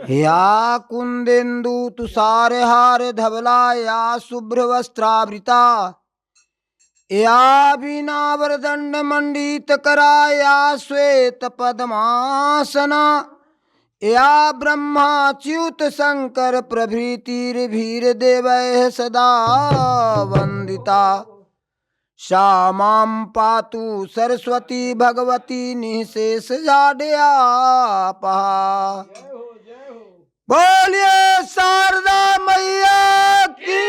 या कुंदेन्दु तुषारहार धवला या शुभ्र वस्त्रावृता या बीनावरदंड मंडित करा या श्वेत पद्मासना या ब्रह्माच्युत शंकर प्रभृतिर्भीर देवैः सदा वंदिता सा मां पातु सरस्वती भगवती निःशेष जाड्यापहा। बोलिए शारदा मैया की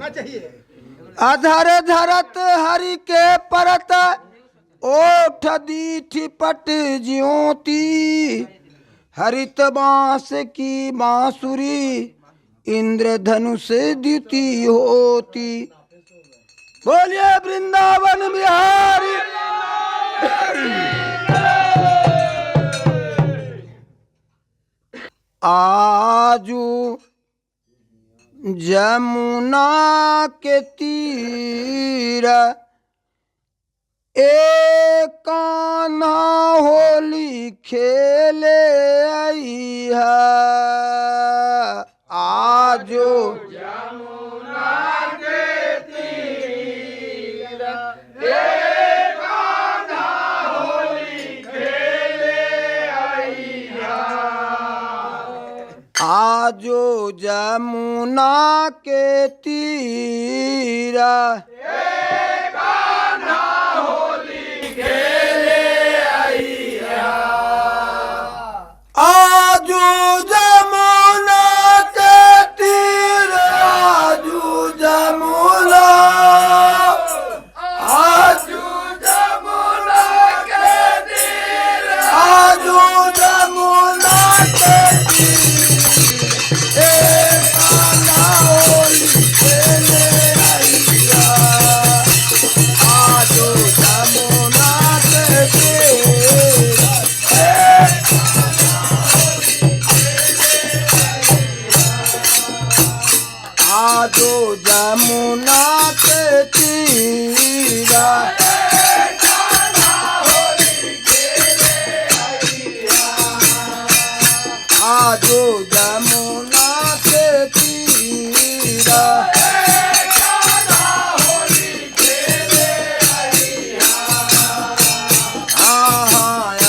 चाहिए। अधर धरत हरि के परत ओठ दीठ पट ज्योति हरित बांस की बांसुरी इंद्रधनुष द्युति होती। बोलिए वृंदावन बिहारी। आजू जमुना के तीर एक कान्हा होली खेले आई है। आजो यमुना के तीर एक कान्हा होली खेले आई है। आजो जमुना के तीर आजू जमुना के तीर आजू जमुना आजू जमुना के तीर आजू जमुना के तीर एक कान्हा होली खेले आई आजू जमुना के तीर आजो जमुना के तीरा आजो जमुना के तीरा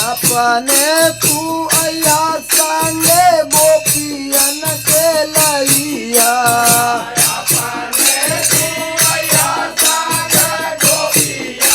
अपने तू अया संगे गोपियन के लैया अपने तू अया संगे गोपियन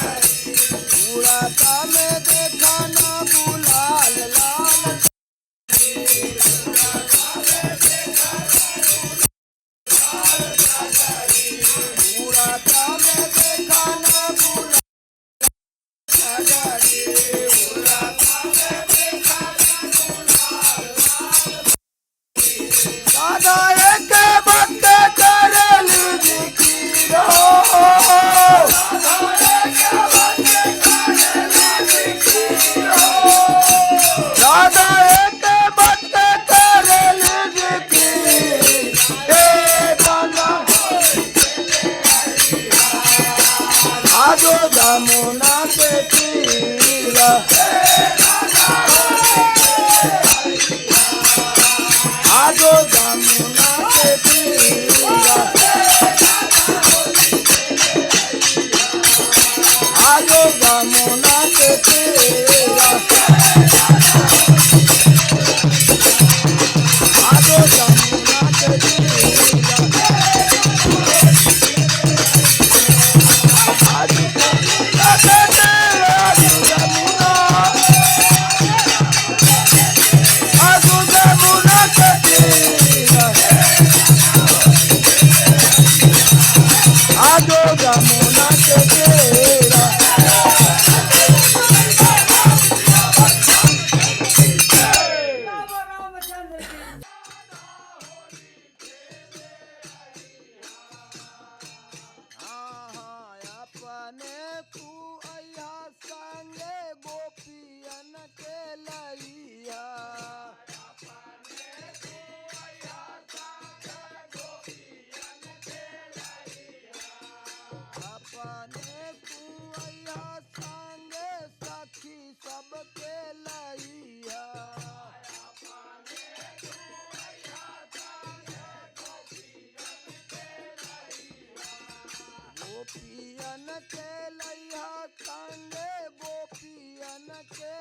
उड़ाता में देखा ना गुलाल लाल उड़ाता में देखा ना गुलाल दादा एक वक्त करल जिकिर दादा एक वक्त करल जिकिर दादा आजो जमुना के तीरा आजो जमुना के तीरा आजो जमुना के तीरा आजो जमुना के तीरा आजो जमुना के तीरा आजो जमुना के तीरा आजो जमुना के तीरा अपने तू अया संगे गोपियन के लैया अपने तू अया संगे सखी सबके लैया गोपियन के लैया संगे गोपियन के